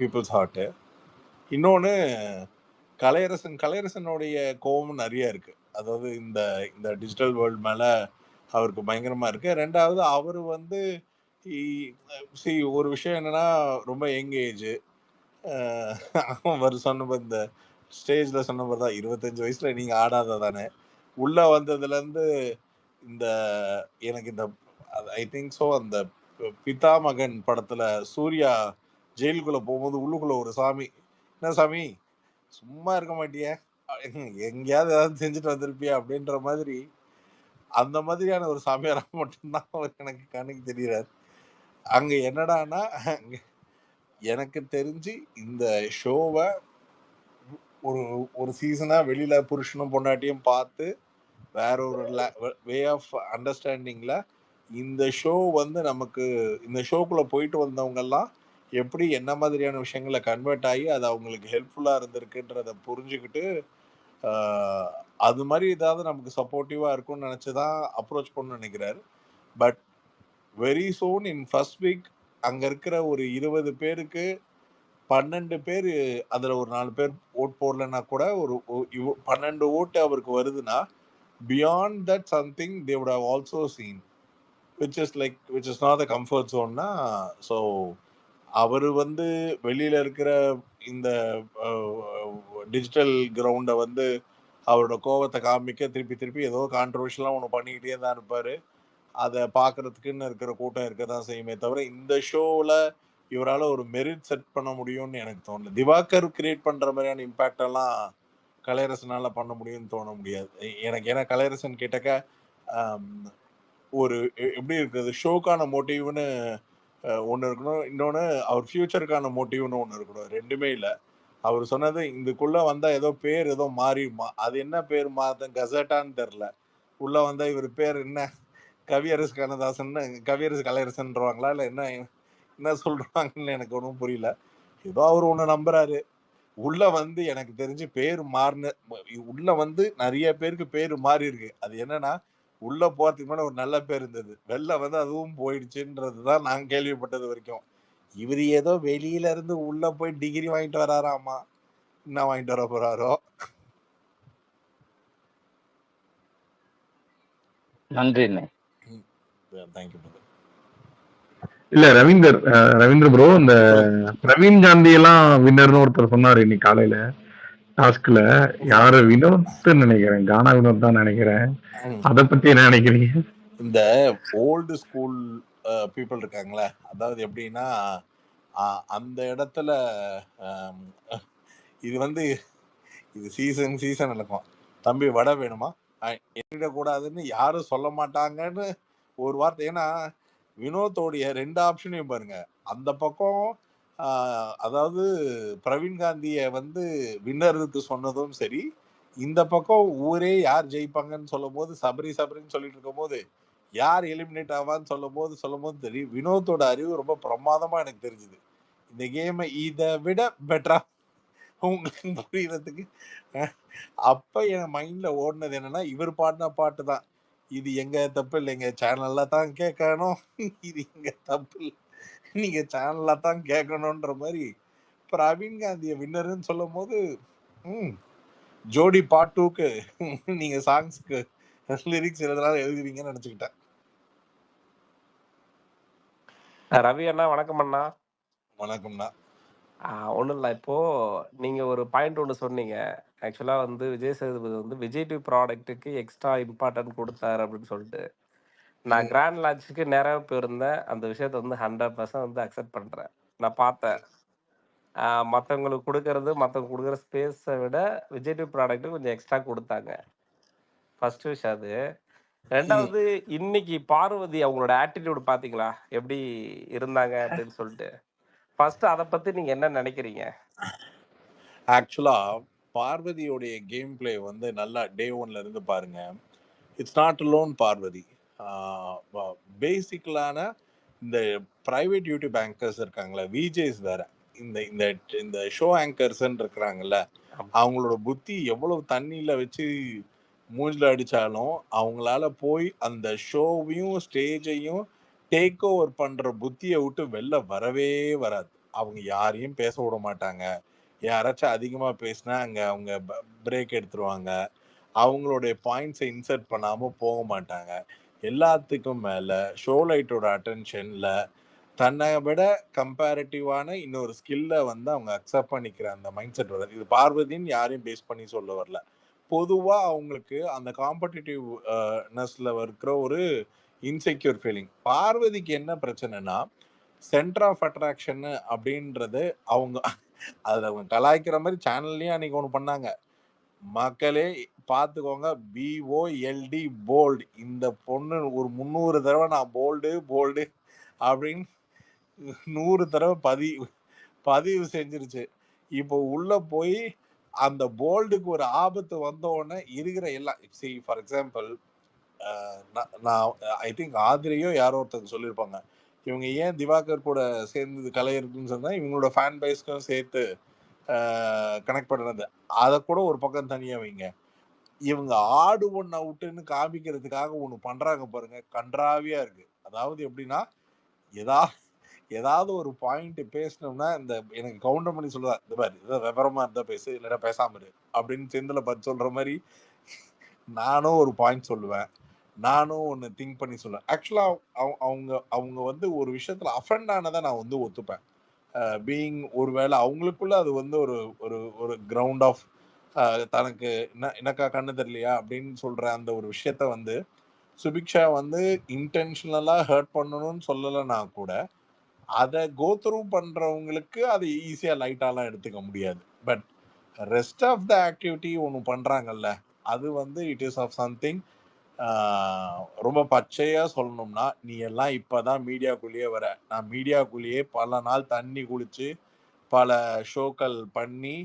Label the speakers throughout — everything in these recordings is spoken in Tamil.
Speaker 1: Peoples heart. இன்னொன்று கலையரசனுடைய கோபம் நிறைய இருக்கு. அதாவது இந்த இந்த டிஜிட்டல் வேர்ல்டு மேலே அவருக்கு பயங்கரமாக இருக்கு. ரெண்டாவது அவர் வந்து ஒரு விஷயம் என்னன்னா ரொம்ப யங் ஏஜ். அவர் சொன்ன இந்த ஸ்டேஜில் சொன்ன மாதிரி தான் 25 வயசில் நீங்கள் ஆடாத தானே உள்ளே வந்ததுலேருந்து இந்த எனக்கு இந்த ஐ திங்க் ஸோ அந்த பிதா மகன் படத்தில் சூர்யா ஜெயிலுக்குள்ளே போகும்போது உள்ளுக்குள்ளே ஒரு சாமி, என்ன சாமி சும்மா இருக்க மாட்டியே, எங்கேயாவது ஏதாவது செஞ்சுட்டு வந்திருப்பியா அப்படின்ற மாதிரி, அந்த மாதிரியான ஒரு சாமியாராக மட்டும்தான் அவர் எனக்கு கண்ணுக்கு தெரிகிறார். அங்கே என்னடானா எனக்கு தெரிஞ்சு இந்த ஷோவை ஒரு ஒரு சீசனாக வெளியில் புருஷனும் பொண்டாட்டியும் பார்த்து வேற ஒரு வே ஆஃப் அண்டர்ஸ்டாண்டிங்கில் இந்த ஷோ வந்து நமக்கு இந்த ஷோக்குள்ளே போயிட்டு வந்தவங்கெல்லாம் எப்படி என்ன மாதிரியான விஷயங்களை கன்வெர்ட் ஆகி அது அவங்களுக்கு ஹெல்ப்ஃபுல்லாக இருந்திருக்குன்றதை புரிஞ்சுக்கிட்டு அது மாதிரி ஏதாவது நமக்கு சப்போர்ட்டிவாக இருக்கும்னு நினச்சி தான் அப்ரோச் பண்ண நினைக்கிறாரு. But very soon in first week அங்கே இருக்கிற ஒரு 20 பேருக்கு 12 பேர் அதில் ஒரு 4 பேர் ஓட் போடலன்னா கூட ஒரு 12 ஓட்டு அவருக்கு வருதுன்னா beyond that something they would have also seen which is not the comfort zone. So அவர் வந்து வெளியில் இருக்கிற இந்த டிஜிட்டல் கிரவுண்டை வந்து அவரோட கோவத்தை காமிக்க திருப்பி ஏதோ கான்ட்ரவர்ஷியலாக ஒன்று பண்ணிக்கிட்டே தான் இருப்பார். அதை பார்க்கறதுக்குன்னு இருக்கிற கூட்டம் இருக்க தான் செய்யுமே தவிர இந்த ஷோவில் இவரால் ஒரு மெரிட் செட் பண்ண முடியும்னு எனக்கு தோணல. திவாகர் கிரியேட் பண்ணுற மாதிரியான இம்பேக்ட் எல்லாம் கலையரசனால் பண்ண முடியும்னு தோண முடியாது எனக்கு. ஏன்னா கலையரசன் கேட்டாக்க ஒரு எப்படி இருக்குது ஷோக்கான மோட்டிவ்னு ஒன்று இருக்கணும், இன்னொன்று அவர் ஃபியூச்சருக்கான மோட்டிவ்னு ஒன்று இருக்கணும். ரெண்டுமே இல்லை. அவர் சொன்னது இதுக்குள்ளே வந்தால் ஏதோ பேர் ஏதோ மாறிடுமா, அது என்ன பேர் மாறுது கசட்டான்னு தெரில. உள்ளே வந்தால் இவர் பேர் என்ன கவியரசு கண்ணதாசன் கவியரசு கலையரசன்றாங்களா இல்லை என்ன சொல்கிறாங்கன்னு எனக்கு ஒன்றும் புரியல. ஏதோ அவர் ஒன்று நம்புறாரு. உள்ள வந்து எனக்கு தெரிஞ்சு பேர் மாறின உள்ள வந்து நிறைய பேருக்கு பேர் மாறி இருக்கு. அது என்னன்னா உள்ள போறதுக்கு மேலே ஒரு நல்ல பேர் இருந்தது, வெளில வந்து அதுவும் போயிடுச்சுன்றது தான் நான் கேள்விப்பட்டது வரைக்கும். இவர் ஏதோ வெளியில இருந்து உள்ள போய் டிகிரி வாங்கிட்டு வராராமா, என்ன வாங்கிட்டு வர போறாரோ.
Speaker 2: நன்றி.
Speaker 1: தேங்க்யூ.
Speaker 3: இல்ல ரவீந்திர ப்ரோ, இந்த பிரவீன் காந்தி எல்லாம் வின்னர்னு ஒருத்தர் சொன்னாரு இன்னைக்கு காலையில டாஸ்க்ல. யாரு வினோத் நினைக்கிறேன், கானா வினோத் தான் நினைக்கிறேன். அத பத்தி என்ன நினைக்கிறீங்க?
Speaker 1: இந்த ஓல்டு ஸ்கூல் பீப்புள் இருக்காங்களே, அதாவது எப்படின்னா அந்த இடத்துல இது வந்து இது சீசன் நடக்கும். தம்பி வடை வேணுமா, எண்ணிடக்கூடாதுன்னு யாரும் சொல்ல மாட்டாங்கன்னு ஒரு வார்த்தை. ஏன்னா வினோத்தோடைய 2 ஆப்ஷனையும் பாருங்க. அந்த பக்கம் அதாவது பிரவீன் காந்தியை வந்து வின்னருக்கு சொன்னதும் சரி, இந்த பக்கம் ஊரே யார் ஜெயிப்பாங்கன்னு சொல்லும் போது சபரின்னு சொல்லிட்டு இருக்கும் போது யார் எலிமினேட் ஆவான்னு சொல்லும் போது தெரியும் வினோத்தோட அறிவு ரொம்ப பிரமாதமா எனக்கு தெரிஞ்சுது. இந்த கேமை இதை விட பெட்டரா உங்களுக்கு புரியறதுக்கு அப்ப என் மைண்ட்ல ஓடினது என்னன்னா, இவர் பாடின பாட்டு தான், இது எங்க தப்பு இல்லை, எங்க சேனல்ல தான் கேட்கணும், இது எங்க தப்பு இல்லை, நீங்க சேனல்ல தான் கேட்கணும்ன்ற மாதிரி பிரவீன் காந்திய வின்னர்னு சொல்லும் போது ஜோடி பார்ட் 2க்கு நீங்க சாங்ஸ்க்கு லிரிக்ஸ் எழுதுனாலும் எழுதுவீங்கன்னு நினைச்சுக்கிட்டேன்.
Speaker 4: ரவி அண்ணா வணக்கம் அண்ணா.
Speaker 1: வணக்கம்ண்ணா.
Speaker 4: ஒன்றும் இல்லை, இப்போ நீங்க ஒரு பாயிண்ட் ஒன்று சொன்னீங்க. ஆக்சுவலா வந்து விஜய் சேதுபதி வந்து விஜய் டிவி ப்ராடக்ட்டுக்கு எக்ஸ்ட்ரா இம்பார்ட்டன்ட் கொடுத்தாரு அப்படின்னு சொல்லிட்டு நான் கிராண்ட் லான்ச்சுக்கு நேராக போயிருந்தேன். அந்த விஷயத்த வந்து 100% வந்து அக்செப்ட் பண்றேன். நான் பார்த்தேன், மற்றவங்களுக்கு மற்றவங்க கொடுக்குற ஸ்பேஸை விட விஜய் டிவி ப்ராடக்ட்டு கொஞ்சம் எக்ஸ்ட்ரா கொடுத்தாங்க. ஃபர்ஸ்ட் விஷயம் அது. ரெண்டாவது, இன்னைக்கு பார்வதி அவங்களோட ஆட்டிடியூட் பாத்தீங்களா எப்படி இருந்தாங்க அப்படின்னு சொல்லிட்டு. ஃபர்ஸ்ட் அதை பத்தி நீங்க என்ன நினைக்கிறீங்க?
Speaker 1: ஆக்சுவலா பார்வதியோடைய கேம் பிளே வந்து நல்லா டே 1ல இருந்து பாருங்க. It's not lone Parvathi. பேசிக்கலான இந்த பிரைவேட் யூடியூப் ஆங்கர்ஸ் இருக்காங்களே, விஜேஸ் வேற, இந்த இந்த இந்த ஷோ ஆங்கர்ஸ்ன்னு இருக்கிறாங்கல்ல, அவங்களோட புத்தி எவ்வளவு தண்ணியில வச்சு மூஞ்சில் அடித்தாலும் அவங்களால போய் அந்த ஷோவையும் ஸ்டேஜையும் டேக் ஓவர் பண்ணுற புத்தியை விட்டு வெளில வரவே வராது. அவங்க யாரையும் பேச விட மாட்டாங்க. யாராச்சும் அதிகமா பேசினா அங்க அவங்க பிரேக் எடுத்துருவாங்க. அவங்களுடைய பாயிண்ட்ஸை இன்சர்ட் பண்ணாம போக மாட்டாங்க. எல்லாத்துக்கும் மேல ஷோலைட்டோட அட்டென்ஷன்ல தன்னை விட கம்பேரிட்டிவான இன்னொரு ஸ்கில்ல வந்து அவங்க அக்செப்ட் பண்ணிக்கிற அந்த மைண்ட் செட் வருது. இது பார்வதின்னு யாரையும் பேஸ் பண்ணி சொல்ல வரல. பொதுவா அவங்களுக்கு அந்த காம்படிட்டிவ் நெஸ்ல இருக்கிற ஒரு இன்செக்யூர் ஃபீலிங். பார்வதிக்கு என்ன பிரச்சனைனா சென்டர் ஆஃப் அட்ராக்ஷன் அப்படின்றது அவங்க அதுல அவங்க கலாய்க்கிற மாதிரி சேனல்லயும் அன்னைக்கு ஒன்று பண்ணாங்க. மக்களே பார்த்துக்கோங்க, BOLD போல்டு. இந்த பொண்ணு ஒரு 300 தடவை நான் போல்டு போல்டு அப்படின்னு 100 தடவை பதிவு செஞ்சிருச்சு. இப்போ உள்ள போய் அந்த போல்டுக்கு ஒரு ஆபத்து வந்த உடனே இருக்கிற எல்லாம் ஃபார் எக்ஸாம்பிள் நான் ஐ திங்க் ஆதிரியோ யாரோ ஒருத்தர் சொல்லியிருப்பாங்க, இவங்க ஏன் திவாகர் கூட சேர்ந்து கலையிருக்குன்னு சொன்னா இவங்களோட ஃபேன் பேஸ்க்கும் சேர்த்து கனெக்ட் பண்ணுறது. அதை கூட ஒரு பக்கம் தனியா வைங்க. இவங்க ஆடு ஒன் அவுட்டுன்னு காமிக்கிறதுக்காக ஒன்று பண்றாங்க பாருங்க, கன்றாவியா இருக்கு. அதாவது எப்படின்னா ஏதாவது ஒரு பாயிண்ட் பேசணும்னா இந்த எனக்கு கவுண்டர் பண்ணி சொல்லுவா, இந்த மாதிரி ஏதாவது விவரமா இருந்தா பேசு, இல்லைன்னா பேசாம இரு அப்படின்னு செந்தில பார்த்து சொல்ற மாதிரி நானும் ஒரு பாயிண்ட் சொல்லுவேன், நானும் ஒன்று திங்க் பண்ணி சொல்லுவேன். ஆக்சுவலா அவங்க அவங்க வந்து ஒரு விஷயத்துல அஃபெண்ட் ஆனதை நான் வந்து ஒத்துப்பேன். பீயிங் ஒருவேளை அவங்களுக்குள்ள அது வந்து ஒரு ஒரு ஒரு கிரவுண்ட் ஆஃப் தனக்கு எனக்கா கண்ணு தெரியலையா அப்படின்னு சொல்ற அந்த ஒரு விஷயத்த வந்து சுபிக்ஷா வந்து இன்டென்ஷனலா ஹர்ட் பண்ணணும்னு சொல்லலைன்னா கூட அதை கோ த்ரூ பண்றவங்களுக்கு அது ஈஸியா லைட்டாலாம் எடுத்துக்க முடியாது. But rest of the activity ஒன்று பண்றாங்கல்ல, அது வந்து இட் இஸ் ஆஃப் சம்திங். ரொம்ப பச்சையா சொல்லணும்னா, நீ எல்லாம் இப்பதான் மீடியாக்குள்ளேயே வர. நான் மீடியாக்குள்ளேயே பல நாள் தண்ணி குளிச்சு பல ஷோக்கள் பண்ணி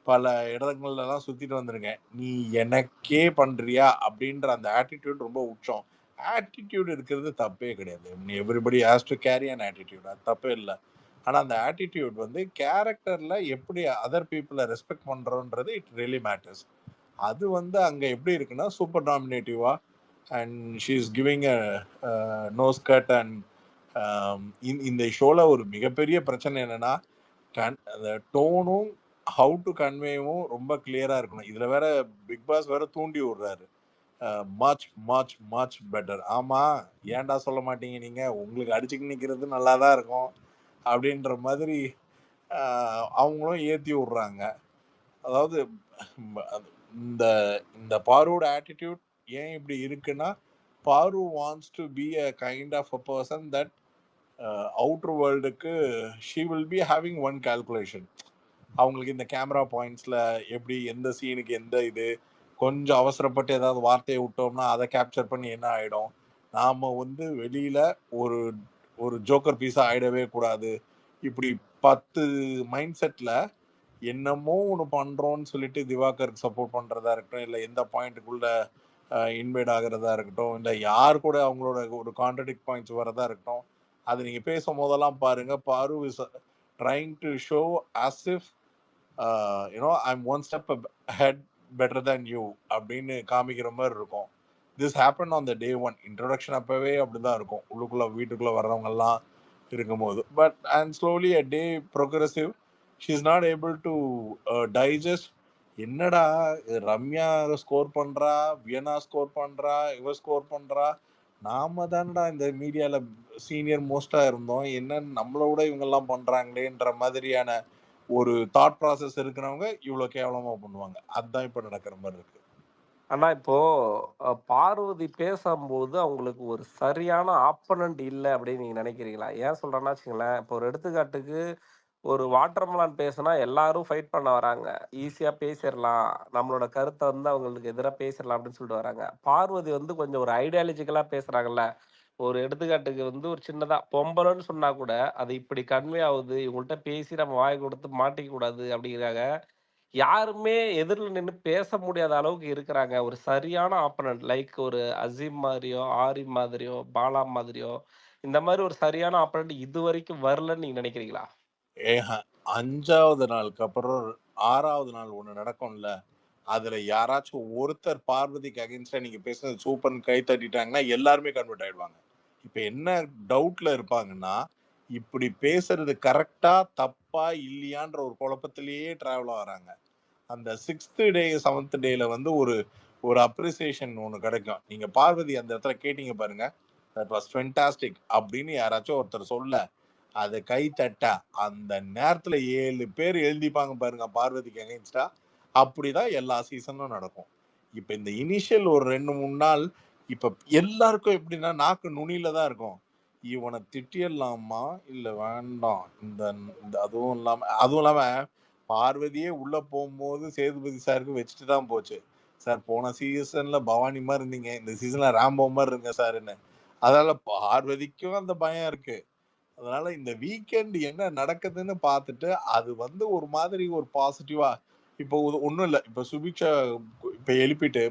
Speaker 1: பல இடங்கள்லாம் சுத்திட்டு வந்திருக்கேன். நீ எனக்கே பண்றியா அப்படின்ற அந்த ஆட்டிடியூட் ரொம்ப உச்சம். ஆட்டிடியூட் இருக்கிறது தப்பே கிடையாது. Everybody has to carry an attitude, அது தப்பே இல்லை. ஆனா அந்த ஆட்டிடியூட் வந்து கேரக்டர்ல எப்படி அதர் பீப்புளை ரெஸ்பெக்ட் பண்றோன்றது இட் ரியலி மேட்டர்ஸ். அது வந்து அங்க எப்படி இருக்குன்னா சூப்பர் டாமினேட்டிவா and she is giving a nose cut. And இந்த ஷோல ஒரு மிகப்பெரிய பிரச்சனை என்னன்னா அந்த டோனும் ஹவு டு கன்வேவும் ரொம்ப கிளியரா இருக்கணும். இதுல வேற பிக் பாஸ் வேற தூண்டி விடுறாரு, மச் மச் மச் பெட்டர். ஆமா, ஏன்டா சொல்ல மாட்டீங்க நீங்க, உங்களுக்கு அடிச்சுக்கு நிக்கிறது நல்லா தான் இருக்கும் அப்படின்ற மாதிரி அவங்களும் ஏத்தி விடுறாங்க. அதாவது இந்த இந்த பாருவோட ஆட்டிடியூட் ஏன் இப்படி இருக்குன்னா, Paru wants to be a kind of a person that outer வேர்ல்டுக்கு she will be having one calculation. அவங்களுக்கு இந்த கேமரா பாயிண்ட்ஸ்ல எப்படி எந்த சீனுக்கு எந்த இது கொஞ்சம் அவசரப்பட்டு ஏதாவது வார்த்தையை விட்டோம்னா அதை கேப்சர் பண்ணி என்ன ஆயிடும், நாம வந்து வெளியில ஒரு ஒரு ஜோக்கர் பீஸா ஆயிடவே கூடாது. இப்படி 10 மைண்ட் செட்ல என்னமோ ஒன்று பண்றோம்னு சொல்லிட்டு திவாகருக்கு சப்போர்ட் பண்றதா இருக்கட்டும், இல்லை எந்த பாயிண்ட்டுக்குள்ள இன்வைட் ஆகிறதா இருக்கட்டும், இல்லை யார் கூட அவங்களோட ஒரு கான்ட்ரடிக்ட் பாயிண்ட்ஸ் வரதா இருக்கட்டும், அது நீங்க பேசும் போதெல்லாம் பாருங்க, பாரு is trying to show as if I'm one step ahead better than you அப்படின்னு காமிக்கிற மாதிரி இருக்கும். This happen on the day one. Introduction அப்பவே அப்படிதான் இருக்கும், உள்ளுக்குள்ள வீட்டுக்குள்ள வர்றவங்க எல்லாம் இருக்கும்போது. But and slowly a day progressive she is not able to digest. என்னடா ரம்யா ஸ்கோர் பண்றா, வியனா ஸ்கோர் பண்றா, இவ ஸ்கோர் பண்றா, நாம தானடா இந்த மீடியால சீனியர் மோஸ்டா இருந்தோம், என்ன நம்மளோட இவங்கெல்லாம் பண்றாங்களேன்ற மாதிரியான ஒரு தாட் ப்ராசஸ் இருக்கிறவங்க இவ்வளவு கேவலமா பண்ணுவாங்க. அதுதான் இப்ப நடக்கிற மாதிரி இருக்கு.
Speaker 4: ஆனா இப்போ பார்வதி பேசும்போது அவங்களுக்கு ஒரு சரியான ஆப்பனண்ட் இல்லை அப்படின்னு நீங்க நினைக்கிறீங்களா? ஏன் சொல்றேன்னா வச்சுங்களேன், இப்போ ஒரு எடுத்துக்காட்டுக்கு ஒரு வாட்டர்மெலான் பேசுனா எல்லாரும் ஃபைட் பண்ண வராங்க. ஈஸியா பேசிடலாம், நம்மளோட கருத்தை வந்து அவங்களுக்கு எதிராக பேசிடலாம் அப்படின்னு சொல்லிட்டு வராங்க. பார்வதி வந்து கொஞ்சம் ஒரு ஐடியாலஜிக்கலா பேசுறாங்கல்ல. ஒரு எடுத்துக்காட்டுக்கு வந்து ஒரு சின்னதா பொம்பளைன்னு சொன்னா கூட அது இப்படி கன்வே ஆகுது, இவங்கள்ட்ட பேசி நம்ம வாய் கொடுத்து மாட்டிக்க கூடாது அப்படிங்கிறாங்க. யாருமே எதிர்ல நின்னு பேச முடியாத அளவுக்கு இருக்கிறாங்க. ஒரு சரியான ஆப்பனன்ட் லைக் ஒரு அசீம் மாதிரியோ, ஆரி மாதிரியோ, பாலா மாதிரியோ, இந்த மாரி ஒரு சரியான ஆப்பனன்ட் இதுவரைக்கும் வரலன்னு நீங்க நினைக்கிறீங்களா?
Speaker 1: 5வது நாளுக்கு அப்புறம் 6வது நாள் ஒண்ணு நடக்கும்ல, அதுல யாராச்சும் ஒருத்தர் பார்வதிக்கு அகைன்ஸ்டா நீங்க பேசுறது சூப்பர்னு கை தட்டிட்டாங்கன்னா எல்லாருமே கன்வெர்ட் ஆயிடுவாங்க. இப்ப என்ன டவுட்ல இருப்பாங்கன்னா, இப்படி பேசுறது கரெக்டா தப்பா இல்லையான்ற ஒரு குழப்பத்திலேயே டிராவல் ஆகிறாங்க. அந்த 6th டே 7th டேல வந்து ஒரு ஒரு அப்ரிசியேஷன் ஒன்று கிடைக்கும். நீங்க பார்வதி அந்த இடத்துல கேட்டீங்க பாருங்க, தட் வாஸ் ஃபென்டாஸ்டிக் அப்படின்னு யாராச்சும் ஒருத்தர் சொல்ல, அதை கை தட்ட அந்த நேரத்துல 7 பேர் எழுதிப்பாங்க பாருங்க பார்வதிக்கு அகைன்ஸ்டா. அப்படிதான் எல்லா சீசனும் நடக்கும். இப்ப இந்த இனிஷியல் ஒரு 2-3 நாள் இப்ப எல்லாருக்கும் எப்படின்னா நாக்கு நுனியில தான் இருக்கும். இவனை திட்டிடலாமா இல்ல வேண்டாம், இந்த இந்த அதுவும் இல்லாம பார்வதியே உள்ள போகும்போது சேதுபதி சாருக்கு வச்சுட்டு தான் போச்சு. சார் போன சீசன்ல பவானி மாதிரி இருந்தீங்க, இந்த சீசன்ல ராம்போ மாதிரி இருங்க சார்ன்னு. அதனால பார்வதிக்கும் அந்த பயம் இருக்கு. அதனால இந்த வீக்கெண்ட் என்ன நடக்குதுன்னு பார்த்துட்டு அது வந்து ஒரு மாதிரி ஒரு பாசிட்டிவா இப்போ ஒன்றும் இல்லை. இப்போ சுபிக்ஷா இப்போ எழுப்பிட்டு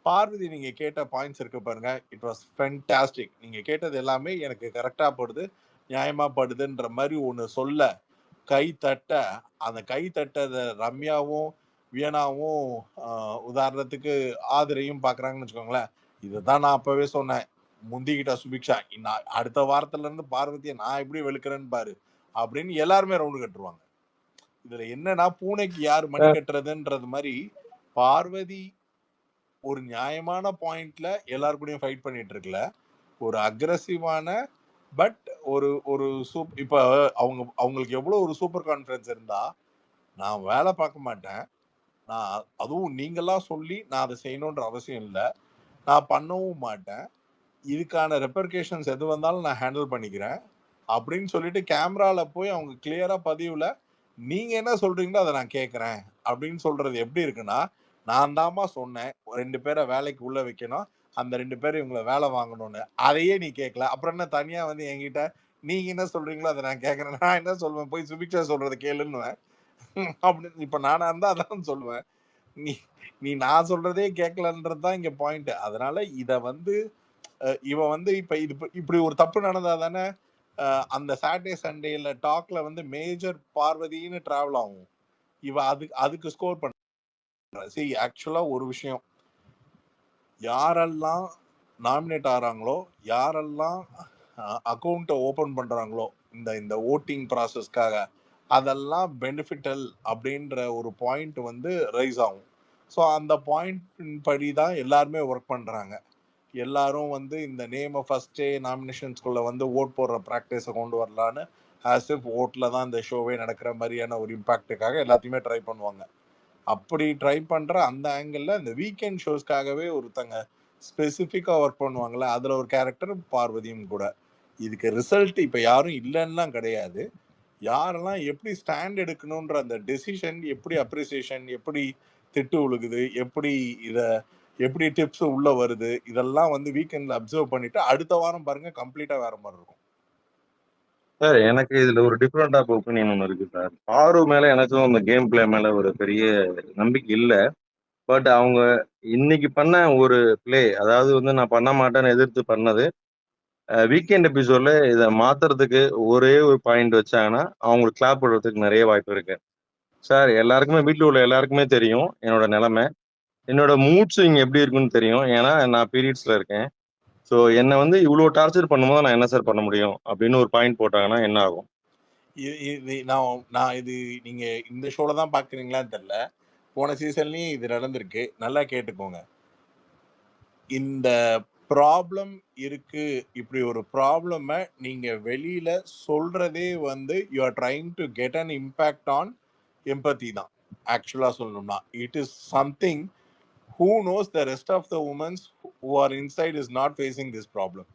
Speaker 1: பார்வதி நீங்க கேட்ட பாயிண்ட்ஸ் இருக்கு பாருங்க, இட் வாஸ் ஃபென்டாஸ்டிக். நீங்க கேட்டது எல்லாமே எனக்கு கரெக்டா படுது, நியாயமா படுதுன்ற மாதிரி ஒன்று சொல்ல கை தட்ட, அந்த கை தட்டத ரம்யாவும் வியனாவும் உதாரணத்துக்கு ஆதிரையும் பார்க்குறாங்கன்னு வச்சுக்கோங்களேன். இதுதான் நான் அப்பவே சொன்னேன். முந்திக்கிட்ட சுபிக்ஷா நான் அடுத்த வாரத்துல இருந்து பார்வதியை நான் எப்படி வெளுக்கிறேன்னு பாரு அப்படின்னு எல்லாருமே ரவுண்டு கட்டுருவாங்க. இதுல என்னன்னா பூனைக்கு யார் மணி கட்டுறதுன்றது மாதிரி பார்வதி ஒரு நியாயமான பாயிண்ட்ல எல்லாரு கூடயும் ஃபைட் பண்ணிட்டு இருக்கல, ஒரு அக்ரெசிவான பட் ஒரு ஒரு இப்ப அவங்களுக்கு எவ்வளவு ஒரு சூப்பர் கான்ஃபிடன்ஸ் இருந்தா, நான் வேலை பார்க்க மாட்டேன், நான் அதுவும் நீங்கெல்லாம் சொல்லி நான் அதை செய்யணுன்ற அவசியம் இல்லை, நான் பண்ணவும் மாட்டேன், இதுக்கான ரெப்பர்கேஷன்ஸ் எது வந்தாலும் நான் ஹேண்டில் பண்ணிக்கிறேன் அப்படின்னு சொல்லிட்டு கேமரால போய் அவங்க கிளியரா பதிவுல நீங்க என்ன சொல்றீங்களோ அதை நான் கேட்கறேன் அப்படின்னு சொல்றது எப்படி இருக்குன்னா, நான் தாமா சொன்னேன் 2 பேரை வேலைக்கு உள்ள வைக்கணும், அந்த 2 பேரும் இவங்களை வேலை வாங்கணும்னு, அதையே நீ கேட்கல, அப்புறம் என்ன தனியா வந்து என்கிட்ட நீங்க என்ன சொல்றீங்களோ அதை நான் கேட்கறேன், நான் என்ன சொல்லுவேன் போய் சுபிக்ஷா சொல்றதை கேளுன்னுவேன் அப்படின்னு. இப்ப நானா இருந்தா அதான் சொல்லுவேன், நீ நீ நான் சொல்றதே கேட்கலன்றது தான் இங்க பாயிண்ட். அதனால இத வந்து இவன் வந்து இப்ப இது இப்படி ஒரு தப்பு நடந்தா தானே அந்த சாட்டர்டே சண்டேல டாக்ல வந்து மேஜர் பார்வதின்னு டிராவல் ஆகும். இவ அதுக்கு ஸ்கோர் பண்ற. சரி ஆக்சுவலா ஒரு விஷயம், யாரெல்லாம் நாமினேட் ஆறாங்களோ, யாரெல்லாம் அக்கௌண்ட்டை ஓபன் பண்றாங்களோ இந்த ஓட்டிங் ப்ராசஸ்க்காக, அதெல்லாம் பெனிஃபிட்டல் அப்படின்ற ஒரு பாயிண்ட் வந்து ரைஸ் ஆகும். ஸோ அந்த பாயிண்ட் படி தான் எல்லாருமே ஒர்க் பண்றாங்க. எல்லாரும் வந்து இந்த நேமை ஃபர்ஸ்டே நாமினேஷன்ஸ்குள்ள வந்து ஓட் போடுற ப்ராக்டிஸை கொண்டு வரலான்னு ஆஸ் இஃப் ஓட்ல தான் இந்த ஷோவே நடக்கிற மாதிரியான ஒரு இம்பாக்டுக்காக எல்லாத்தையுமே ட்ரை பண்ணுவாங்க. அப்படி ட்ரை பண்ற அந்த ஆங்கிள் இந்த வீக்கெண்ட் ஷோஸ்க்காகவே ஒருத்தங்க ஸ்பெசிஃபிக்கா ஒர்க் பண்ணுவாங்கல்ல, அதுல ஒரு கேரக்டர் பார்வதியும் கூட. இதுக்கு ரிசல்ட் இப்ப யாரும் இல்லைன்னுலாம் கிடையாது. யாரெல்லாம் எப்படி ஸ்டாண்ட் எடுக்கணுன்ற அந்த டெசிஷன், எப்படி அப்ரிசியேஷன், எப்படி திட்டு உழுகுது, எப்படி டிப்ஸ் உள்ள வருது, இதெல்லாம் வந்து வீக்கெண்ட்ல அப்சர்வ் பண்ணிட்டு அடுத்த வாரம் பாருங்க கம்ப்ளீட்டா வேற மாதிரி இருக்கும்.
Speaker 2: சார் எனக்கு இதுல ஒரு டிஃப்ரெண்ட் ஆஃப் ஒப்பீனியன் ஒன்று இருக்கு சார். ஆறு மேல எனக்கும் அந்த கேம் பிளே மேல ஒரு பெரிய நம்பிக்கை இல்லை. பட் அவங்க இன்னைக்கு பண்ண ஒரு பிளே, அதாவது வந்து நான் பண்ண மாட்டேன்னு எதிர்த்து பண்ணது, வீக்கெண்ட் எபிசோட்ல இதை மாத்துறதுக்கு ஒரே ஒரு பாயிண்ட் வச்சாங்கன்னா அவங்களுக்கு கிளாப் பண்ணுறதுக்கு நிறைய வாய்ப்பு இருக்கு. சார் எல்லாருக்குமே வீட்டில் உள்ள எல்லாருக்குமே தெரியும் என்னோட நிலைமை, என்னோட மூட் ஸ்விங் எப்படி இருக்குன்னு தெரியும். ஏன்னா நான் பீரியட்ஸ்ல இருக்கேன். ஸோ என்னை வந்து இவ்வளோ டார்ச்சர் பண்ணும்போது நான் என்ன சார் பண்ண முடியும் அப்படின்னு ஒரு பாயிண்ட் போட்டாங்கன்னா என்ன ஆகும்?
Speaker 1: இது நான் இது நீங்க இந்த ஷோல தான் பாக்குறீங்களான்னு தெரியல, போன சீசன்லயும் இது நடந்திருக்கு, நல்லா கேட்டுக்கோங்க. இந்த ப்ராப்ளம் இருக்கு, இப்படி ஒரு ப்ராப்ளமை நீங்க வெளியில சொல்றதே வந்து you are trying to get an impact on empathy தான். ஆக்சுவலா சொல்லணும்னா it is something who knows the rest of the women who are inside is not facing this problem,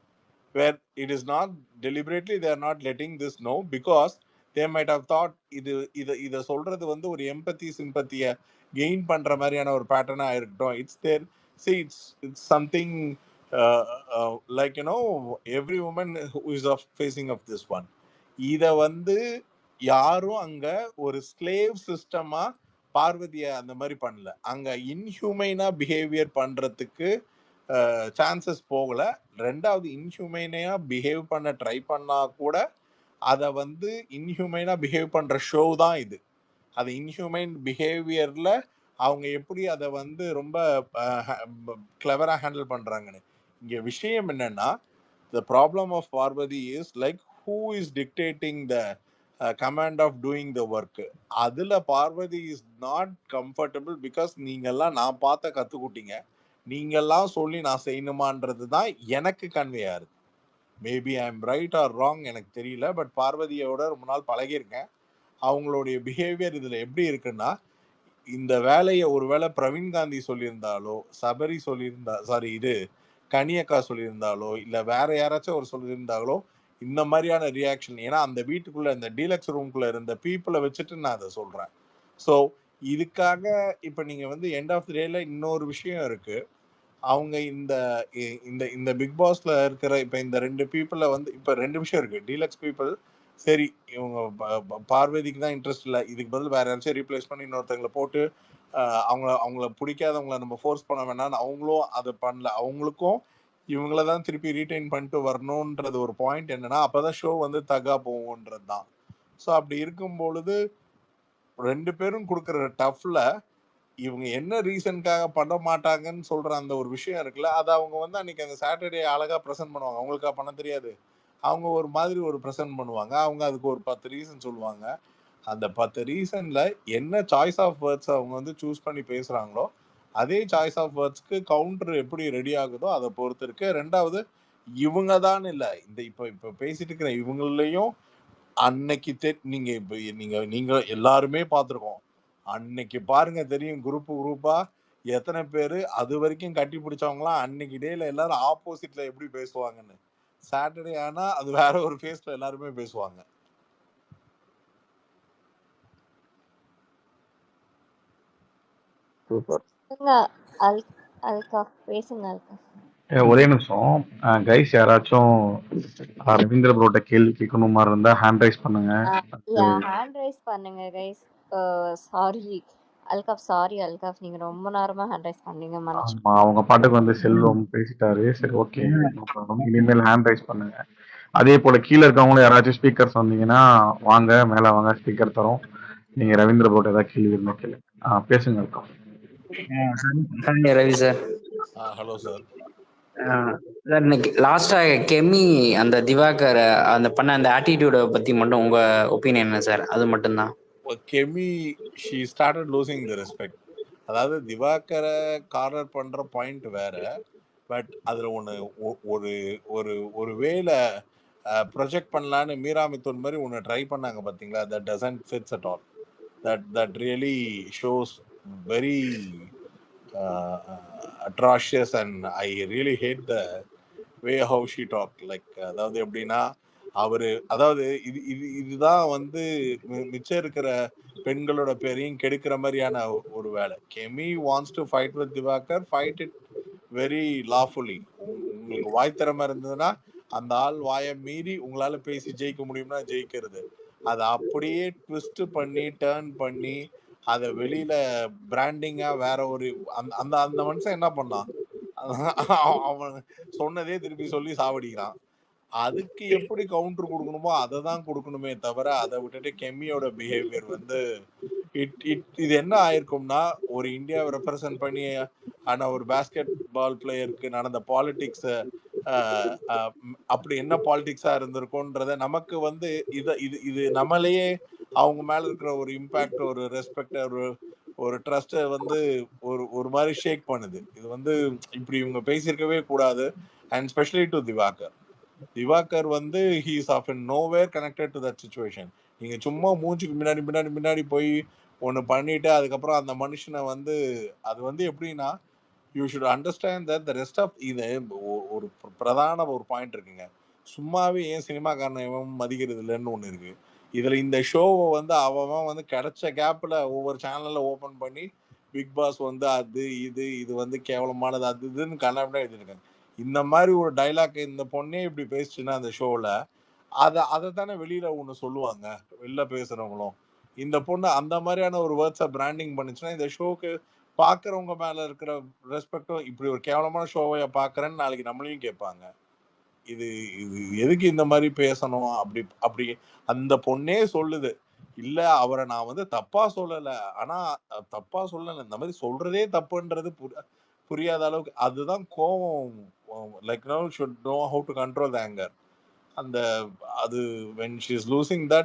Speaker 1: where it is not deliberately they are not letting this know because they might have thought இத சொல்றது வந்து ஒரு எம்பத்தி சிம்பத்தியை கெயின் பண்ற மாதிரியான ஒரு பேட்டர்னா இருக்கட்டும். It's there it's something like every woman who is of facing of this one. இத வந்து யாரும் அங்க ஒரு ஸ்லேவ் சிஸ்டமா பார்வதியை அந்த மாதிரி பண்ணல, அங்க இன்ஹியூமைனா பிஹேவியர் பண்றதுக்கு சான்சஸ் போகல. ரெண்டாவது இன்ஹியூமைனா பிஹேவ் பண்ண ட்ரை பண்ணா கூட அதை வந்து இன்ஹியூமைனா பிஹேவ் பண்ற ஷோ தான் இது. அது இன்ஹியூமைன் பிஹேவியர்ல அவங்க எப்படி அதை வந்து ரொம்ப கிளவரா ஹேண்டில் பண்றாங்கன்னு. இங்க விஷயம் என்னன்னா, the problem of Parvati is like who is dictating the command of doing the work. அதுல Parvati is not comfortable because நீங்கெல்லாம் நான் பார்த்த கத்துக்குட்டீங்க, நீங்கெல்லாம் சொல்லி நான் செய்யணுமான்றது தான் எனக்கு கன்வே ஆகுது. Maybe I am right or wrong எனக்கு தெரியல. பட் பார்வதியோட ரொம்ப நாள் பழகியிருக்கேன். அவங்களுடைய பிஹேவியர் இதுல எப்படி இருக்குன்னா, இந்த வேலையை ஒருவேளை பிரவீன் காந்தி சொல்லியிருந்தாலோ, சபரி சொல்லியிருந்தா, சாரி இது கனியக்கா சொல்லியிருந்தாலோ, இல்ல வேற யாராச்சும் ஒரு சொல்லியிருந்தாங்களோ இந்த மாதிரியான ரியாக்ஷன். ஏன்னா அந்த வீட்டுக்குள்ள இந்த டீலக்ஸ் ரூம்குள்ள இருந்த பீப்புளை வச்சுட்டு நான் அதை சொல்றேன். ஸோ இதுக்காக இப்ப நீங்க வந்து எண்ட் ஆஃப் த டேல இன்னொரு விஷயம் இருக்கு. அவங்க இந்த இந்த இந்த பிக் பாஸ்ல இருக்கிற இப்ப இந்த 2 பீப்புள வந்து இப்ப 2 விஷயம் இருக்கு. டீலக்ஸ் பீப்புள் சரி இவங்க பார்வதிக்கு தான் இன்ட்ரெஸ்ட் இல்லை, இதுக்கு பதில் வேற யாராச்சும் ரீப்ளேஸ் பண்ணி இன்னொருத்தங்களை போட்டு அவங்கள பிடிக்காதவங்கள நம்ம ஃபோர்ஸ் பண்ண வேணாம்னு அவங்களும் அதை பண்ணல. அவங்களுக்கும் இவங்கள தான் திருப்பி ரீட்டைன் பண்ணிட்டு வரணுன்றது ஒரு பாயிண்ட். என்னன்னா அப்பதான் ஷோ வந்து தகா போகும்ன்றது தான். ஸோ அப்படி இருக்கும் பொழுது 2 பேரும் கொடுக்குற டஃப்ல இவங்க என்ன ரீசனுக்காக பண்ண மாட்டாங்கன்னு சொல்ற அந்த ஒரு விஷயம் இருக்குல்ல, அதை அவங்க வந்து அன்னைக்கு அந்த சாட்டர்டே அழகா ப்ரெசென்ட் பண்ணுவாங்க. அவங்களுக்கா பண்ண தெரியாது, அவங்க ஒரு மாதிரி ஒரு ப்ரெசென்ட் பண்ணுவாங்க. அவங்க அதுக்கு ஒரு 10 ரீசன் சொல்லுவாங்க. அந்த 10 ரீசன்ல என்ன சாய்ஸ் ஆஃப் வேர்ட்ஸ் அவங்க வந்து சூஸ் பண்ணி பேசுறாங்களோ அதே சாய்ஸ் ஆஃப் வேர்ட்ஸ்க்கு கவுண்டர் எப்படி ரெடி ஆகுதோ அதை பொறுத்து இருக்கு. ரெண்டாவது இவங்க தான் இல்லை, இந்த இப்ப பேசிட்டு இருக்கிற இவங்களையும் அன்னைக்கு நீங்க இப்ப நீங்க எல்லாருமே பார்த்துருக்கோம். அன்னைக்கு பாருங்க தெரியும், குரூப்பா எத்தனை பேரு அது வரைக்கும் கட்டி பிடிச்சவங்களாம் அன்னைக்கு டேல எல்லாரும் ஆப்போசிட்ல எப்படி பேசுவாங்கன்னு. சாட்டர்டே ஆனா அது வேற ஒரு ஃபேஸ்ல எல்லாருமே பேசுவாங்க.
Speaker 3: ஒரே நிமிஷம் கைஸ், யாராச்சும் ரவீந்திர ப்ரோட்ட கேள்வி கேட்கணும் மாதிரி இருந்தா ஹேண்ட் ரைஸ் பண்ணுங்க.
Speaker 5: ஹேண்ட் ரைஸ் பண்ணுங்க கைஸ். சாரி அல்காஃப், நீங்க ரொம்ப நேரமா ஹேண்ட் ரைஸ் பண்ணீங்க.
Speaker 3: ஆமா, அவங்க பாட்டுக்கு வந்து செல்வம் பேசிட்டாரு. சரி, ஓகே, இனிமேல் ஹேண்ட் ரைஸ் பண்ணுங்க. அதே போல கீழே இருக்கவங்களும் யாராச்சும் ஸ்பீக்கர்ஸ் வந்தீங்கன்னா வாங்க, மேல வாங்க, ஸ்பீக்கர் தரோம். நீங்க ரவீந்திர ப்ரோட்ட ஏதாவது கேள்வி இருந்தா கேளு. பேசுங்க அல்காஃப்.
Speaker 6: Ravi sir.
Speaker 1: Hello sir.
Speaker 6: Sir, இன்னைக்கு லாஸ்டா கெமி அந்த திவாகர் அந்த பண்ண அந்த ஆட்டிடியூட பத்தி மட்டும் உங்க ஒப்பீனியன் என்ன சார்? அது மட்டும்தான்.
Speaker 1: Kemy she started losing the respect. அதாவது திவாகரை கார்னர் பண்ற பாயிண்ட் வேற, பட் அதுல ஒரு ஒரு ஒரு வேலை ப்ரொஜெக்ட் பண்ணலான்னு மீரா மிதுன் மாதிரி ஒன்று ட்ரை பண்ணாங்க பார்த்தீங்களா? That doesn't fits at all. That really shows very atrocious and I really hate the way how she talked. Like அதாவது எப்படின்னா அதாவது இதுதான் வந்து மிச்சம் இருக்கிற பெண்களோட பேரையும் கெடுக்கிற மாதிரியான ஒரு வேலை. Kemy wants to fight with Divakar, fight it very lawfully. உங்களுக்கு வாய் திறமை இருந்ததுன்னா அந்த ஆள் வாயை மீறி உங்களால பேசி ஜெயிக்க முடியும்னா ஜெயிக்கிறது. அதை அப்படியே ட்விஸ்ட் பண்ணி டேர்ன் பண்ணி அதை வெளியில பிராண்டிங்கா வேற ஒரு அந்த அந்த மனுஷன் என்ன பண்ணான், அவன் சொன்னதே திருப்பி சொல்லி சாவடிக்கிறான். அதுக்கு எப்படி கவுண்டர் கொடுக்கணுமோ அதை தான் கொடுக்கணுமே தவிர அதை விட்டுட்டு கெமியோட பிஹேவியர் வந்து இது என்ன ஆயிருக்கும்னா, ஒரு இந்தியாவை ரெப்ரசன்ட் பண்ணி ஆனா ஒரு பேஸ்கெட் பால் பிளேயருக்கு நடந்த பாலிடிக்ஸ் அப்படி என்ன பாலிடிக்ஸா இருந்திருக்கும்ன்றத நமக்கு வந்து இது நம்மளையே அவங்க மேல இருக்கிற ஒரு இம்பாக்ட், ஒரு ரெஸ்பெக்ட், ஒரு ட்ரஸ்ட்டை வந்து ஒரு மாதிரி ஷேக் பண்ணுது. இது வந்து இப்படி இவங்க பேசியிருக்கவே கூடாது. அண்ட் ஸ்பெஷலி டு திவாகர் வந்து he is often nowhere connected to that situation. நீங்க சும்மா மூஞ்சுக்கு முன்னாடி போய் ஒன்று பண்ணிட்டு அதுக்கப்புறம் அந்த மனுஷனை வந்து அது வந்து எப்படின்னா, you should understand that the rest of இது ஒரு பிரதான ஒரு பாயிண்ட் இருக்குங்க. சும்மாவே ஏன் சினிமாக்காரனை மதிக்கிறது இல்லைன்னு ஒன்று இருக்கு. இதுல இந்த ஷோவை வந்து அவன் வந்து கிடைச்ச கேப்ல ஒவ்வொரு சேனல்ல ஓபன் பண்ணி பிக் பாஸ் வந்து அது இது வந்து கேவலமானது அது இதுன்னு கண்ணாபின்னா எழுதிருக்காங்க. இந்த மாதிரி ஒரு டைலாக் இந்த பொண்ணே இப்படி பேசிச்சுன்னா அந்த ஷோல அதை தானே வெளியில ஒன்று சொல்லுவாங்க வெளில பேசுறவங்களும். இந்த பொண்ணு அந்த மாதிரியான ஒரு வேர்ட்ஸை பிராண்டிங் பண்ணுச்சுன்னா இந்த ஷோக்கு பாக்குறவங்க மேல இருக்கிற ரெஸ்பெக்டும், இப்படி ஒரு கேவலமான ஷோவைய பாக்குறேன்னு நாளைக்கு நம்மளையும் கேட்பாங்க. இது எதுக்கு இந்த மாதிரி பேசணும்? அப்படி அந்த பொண்ணே சொல்லுது, இல்ல அவரை நான் வந்து தப்பா சொல்லல, ஆனா தப்பா சொல்லல, இந்த மாதிரி சொல்றதே தப்புன்றது புரியாத அளவுக்கு அதுதான் கோவம். Like no should no how to control the anger. அந்த அது when she is losing that